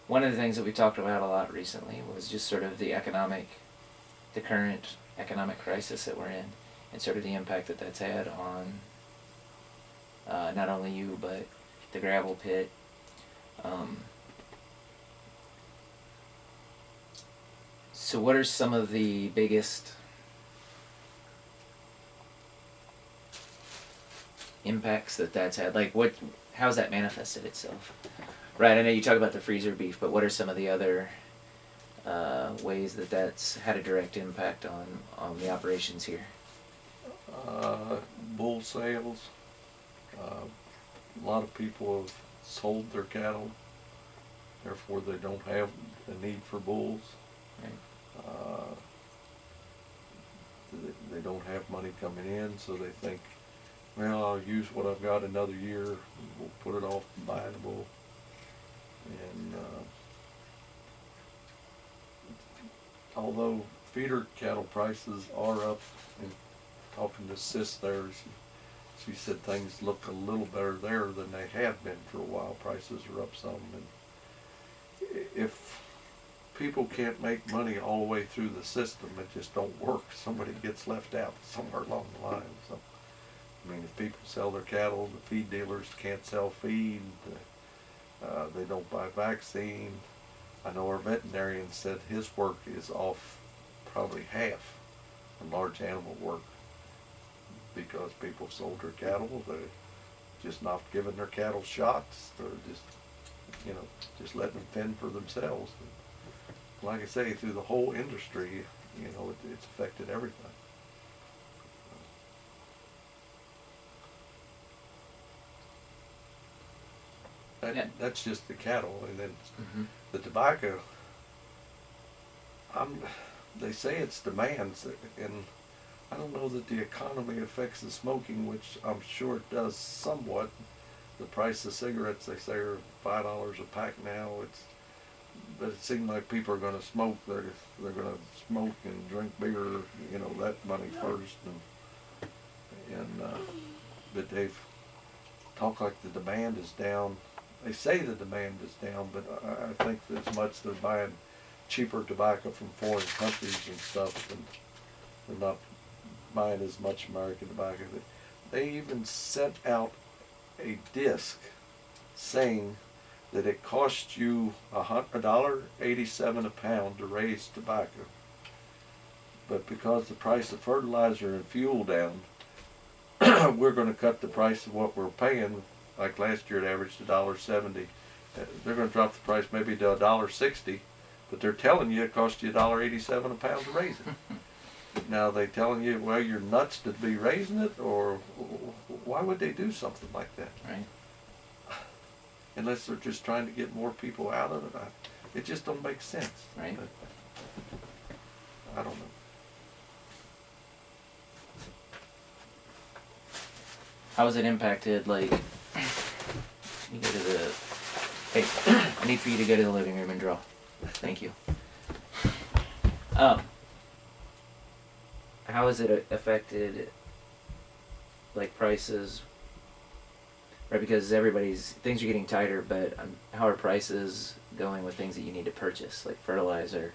one of the things that we talked about a lot recently was just sort of the current economic crisis that we're in, and sort of the impact that that's had on not only you but the gravel pit. Um, so, what are some of the biggest impacts that that's had? Like, how's that manifested itself? Right, I know you talk about the freezer beef, but what are some of the other ways that that's had a direct impact on the operations here? Bull sales. A lot of people have sold their cattle, therefore they don't have a need for bulls. Right. Uh, they don't have money coming in, so they think, well, I'll use what I've got another year. We'll put it off and buy the bull. And although feeder cattle prices are up, and talking to Sis there, she said things look a little better there than they have been for a while. Prices are up some, and if people can't make money all the way through the system, it just don't work. Somebody gets left out somewhere along the line. So, I mean, if people sell their cattle, the feed dealers can't sell feed. They don't buy vaccine. I know our veterinarian said his work is off probably half on large animal work because people sold their cattle. They're just not giving their cattle shots. They're just, just letting them fend for themselves. And like I say, through the whole industry, it's affected everything. That's just the cattle, and then the tobacco. They say it's demand, and I don't know that the economy affects the smoking, which I'm sure it does somewhat. The price of cigarettes, they say, are $5 a pack now. But it seems like people are going to smoke. They're going to smoke and drink beer, that money first, and but they've talked like the demand is down. They say the demand is down, but I think as much they're buying cheaper tobacco from foreign countries and stuff, and they're not buying as much American tobacco. They even sent out a disc saying that it costs you $1.87 a pound to raise tobacco, but because the price of fertilizer and fuel down, we're going to cut the price of what we're paying. Like last year, it averaged $1.70. They're going to drop the price maybe to $1.60, but they're telling you it costs you $1.87 a pound to raise it. Now they telling you, well, you're nuts to be raising it, or why would they do something like that? Right. Unless they're just trying to get more people out of it. It just don't make sense. Right. But I don't know. How has it impacted, like, you go to the, hey, I need for you to go to the living room and draw. Thank you. How has it affected, like, prices? Right, because things are getting tighter, but how are prices going with things that you need to purchase, like fertilizer,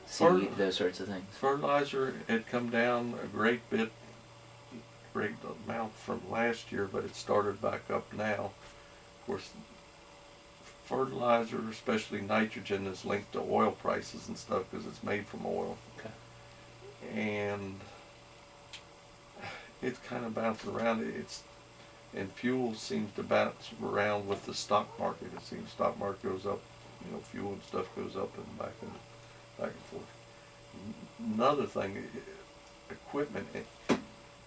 seed, those sorts of things? Fertilizer had come down a great amount from last year, but it started back up now. Of course, fertilizer, especially nitrogen, is linked to oil prices and stuff because it's made from oil. Okay. And it's kind of bouncing around. And fuel seems to bounce around with the stock market. It seems the stock market goes up, fuel and stuff goes up and back and forth. Another thing, equipment,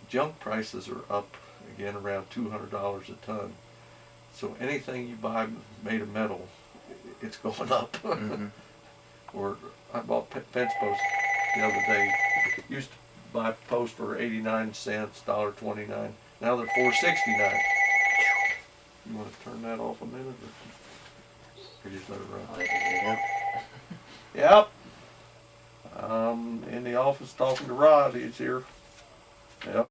junk prices are up again around $200 a ton. So anything you buy made of metal, it's going up. Or I bought fence posts the other day. Used to buy posts for 89 cents, $1.29. Now they're $4.69. You want to turn that off a minute, or just let it run? Yep. In the office talking to Rod. He's here. Yep.